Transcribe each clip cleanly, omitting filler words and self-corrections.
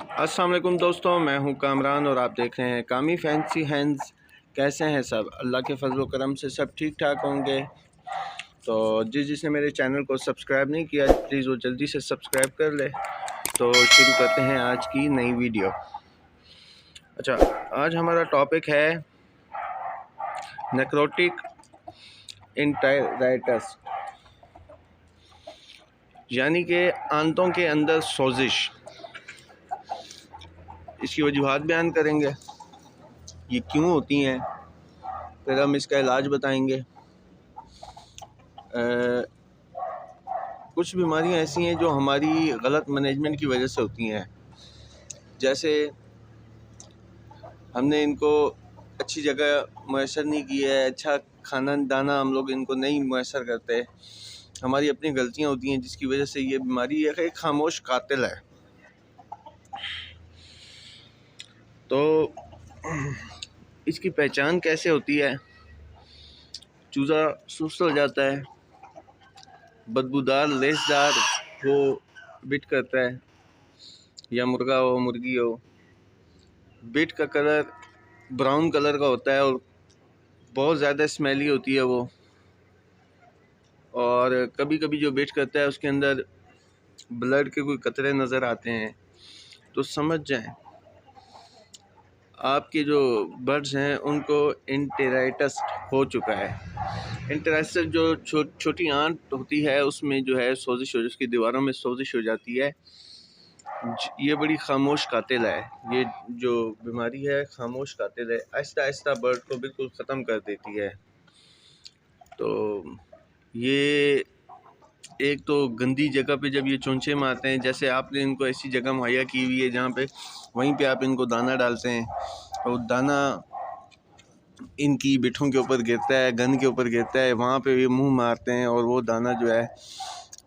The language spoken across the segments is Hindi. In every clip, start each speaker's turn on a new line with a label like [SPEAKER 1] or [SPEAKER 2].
[SPEAKER 1] अस्सलाम वालेकुम दोस्तों, मैं हूं कामरान और आप देख रहे हैं कामी फैंसी हैंड्स। कैसे हैं सब? अल्लाह के फजल करम से सब ठीक ठाक होंगे। तो जिसने मेरे चैनल को सब्सक्राइब नहीं किया प्लीज़ वो जल्दी से सब्सक्राइब कर ले। तो शुरू करते हैं आज की नई वीडियो। अच्छा, आज हमारा टॉपिक है नेक्रोटिक इंटेराइटिस, यानी कि आंतों के अंदर सोजिश। इसकी वजूहात बयान करेंगे, ये क्यों होती हैं, फिर हम इसका इलाज बताएंगे। कुछ बीमारियां ऐसी हैं जो हमारी गलत मैनेजमेंट की वजह से होती हैं। जैसे हमने इनको अच्छी जगह मैसर नहीं की है, अच्छा खाना दाना हम लोग इनको नहीं मैसर करते, हमारी अपनी गलतियां होती हैं जिसकी वजह से ये बीमारी एक खामोश कातिल है। तो इसकी पहचान कैसे होती है? चूज़ा सुस्त हो जाता है, बदबूदार लेसदार वो बिट करता है, या मुर्गा हो मुर्गी हो। बिट का कलर ब्राउन कलर का होता है और बहुत ज़्यादा स्मेली होती है वो। और कभी कभी जो बिट करता है उसके अंदर ब्लड के कोई कतरे नज़र आते हैं, तो समझ जाएं आपके जो बर्ड्स हैं उनको इंटेराइटिस हो चुका है। इंटेराइटिस जो छोटी आंत होती है उसमें जो है सोजिश हो, उसकी दीवारों में सोजिश हो जाती है। ये बड़ी खामोश कातिल है, ये जो बीमारी है खामोश कातिल है, आहिस्ता आहिस्ता बर्ड को बिल्कुल ख़त्म कर देती है। तो ये एक तो गंदी जगह पे जब ये चोंचे मारते हैं, जैसे आपने इनको ऐसी जगह मुहैया की हुई है जहाँ पे वहीं पे आप इनको दाना डालते हैं और दाना इनकी बिठों के ऊपर गिरता है, गन के ऊपर गिरता है, वहाँ पे ये मुंह मारते हैं और वो दाना जो है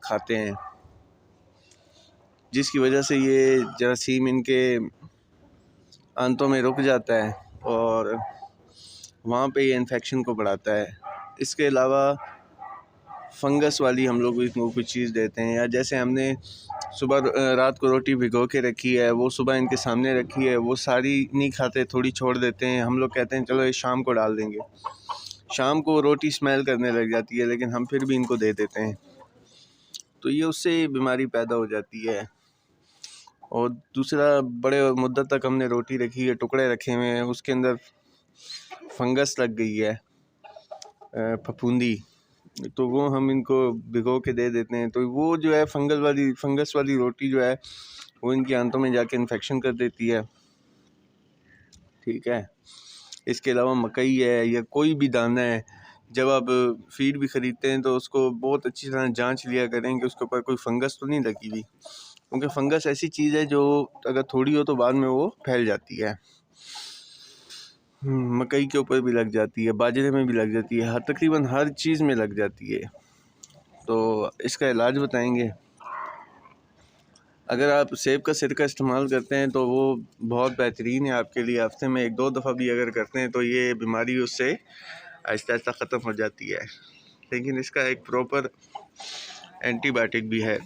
[SPEAKER 1] खाते हैं, जिसकी वजह से ये जरासीम इनके आंतों में रुक जाता है और वहाँ पे ये इन्फेक्शन को बढ़ाता है। इसके अलावा फंगस वाली हम लोग इनको कुछ चीज़ देते हैं, या जैसे हमने सुबह रात को रोटी भिगो के रखी है, वो सुबह इनके सामने रखी है, वो सारी नहीं खाते, थोड़ी छोड़ देते हैं। हम लोग कहते हैं चलो ये शाम को डाल देंगे, शाम को रोटी स्मेल करने लग जाती है, लेकिन हम फिर भी इनको दे देते हैं। तो ये उससे बीमारी पैदा हो जाती है। और दूसरा, बड़े मुद्दत तक हमने रोटी रखी है, टुकड़े रखे हुए हैं, उसके अंदर फंगस लग गई है, फफूंदी, तो वो हम इनको भिगो के दे देते हैं। तो वो जो है फंगस वाली रोटी जो है वो इनकी आंतों में जाके इन्फेक्शन कर देती है। ठीक है। इसके अलावा मकई है या कोई भी दाना है, जब आप फीड भी ख़रीदते हैं तो उसको बहुत अच्छी तरह जांच लिया करें कि उसके ऊपर कोई फंगस तो नहीं लगी हुई, क्योंकि फंगस ऐसी चीज़ है जो अगर थोड़ी हो तो बाद में वो फैल जाती है। मकई के ऊपर भी लग जाती है, बाजरे में भी लग जाती है, तकरीबन हर चीज़ में लग जाती है। तो इसका इलाज बताएंगे। अगर आप सेब का सिरका इस्तेमाल करते हैं तो वो बहुत बेहतरीन है आपके लिए। हफ्ते में 1-2 दफ़ा भी अगर करते हैं तो ये बीमारी उससे आहिस्ता आहिस्ता ख़त्म हो जाती है। लेकिन इसका एक प्रॉपर एंटीबायोटिक भी है।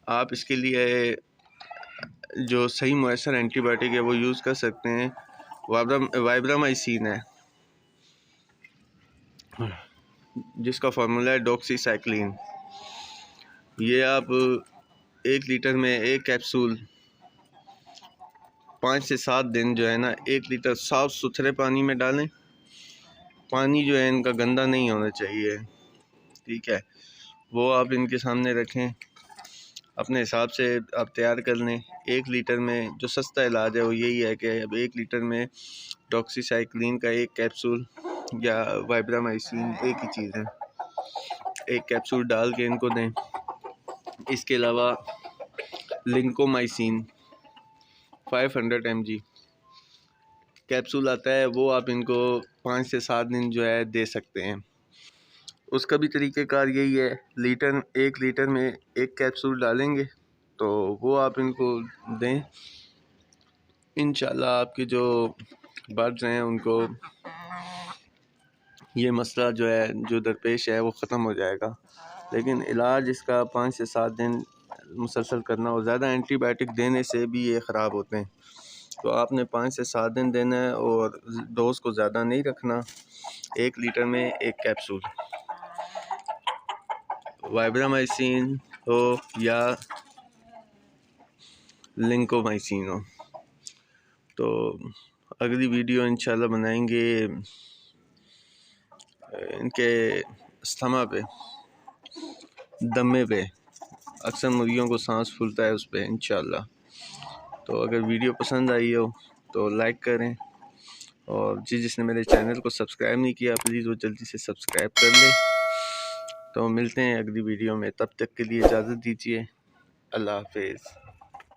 [SPEAKER 1] आप इसके लिए जो सही मुयसर एंटीबायोटिक है वो यूज़ कर सकते हैं। वाइब्रामाइसिन है, जिसका फार्मूला है डॉक्सीसाइक्लिन। ये आप 1 लीटर में 1 कैप्सूल 5 से 7 दिन जो है ना 1 लीटर साफ़ सुथरे पानी में डालें। पानी जो है इनका गंदा नहीं होना चाहिए, ठीक है। वो आप इनके सामने रखें, अपने हिसाब से आप तैयार कर लें। 1 लीटर में जो सस्ता इलाज है वो यही है कि अब 1 लीटर में डॉक्सीसाइक्लिन का 1 कैप्सूल या वाइब्रामाइसिन एक ही चीज़ है, 1 कैप्सूल डाल के इनको दें। इसके अलावा लिंकोमाइसिन 500 mg कैप्सूल आता है, वो आप इनको 5 से 7 दिन जो है दे सकते हैं। उसका भी तरीक़ेकार यही है, 1 लीटर में 1 कैप्सूल डालेंगे तो वो आप इनको दें। इंशाल्लाह आपके जो बर्ड्स हैं उनको ये मसला जो है जो दरपेश है वो ख़त्म हो जाएगा। लेकिन इलाज इसका 5 से 7 दिन मुसलसल करना, और ज़्यादा एंटीबायोटिक देने से भी ये ख़राब होते हैं। तो आपने 5 से 7 दिन देना है और डोज को ज़्यादा नहीं रखना। 1 लीटर में 1 कैप्सूल वाइब्रामाइसिन हो या लिंकोमाइसिन हो। तो अगली वीडियो इंशाल्लाह बनाएंगे इनके अस्थमा पे, दमे पे, अक्सर मुर्गियों को सांस फूलता है उस पर इंशाल्लाह। तो अगर वीडियो पसंद आई हो तो लाइक करें, और जिसने मेरे चैनल को सब्सक्राइब नहीं किया प्लीज़ वो जल्दी से सब्सक्राइब कर ले। तो मिलते हैं अगली वीडियो में, तब तक के लिए इजाज़त दीजिए। अल्लाह हाफिज़।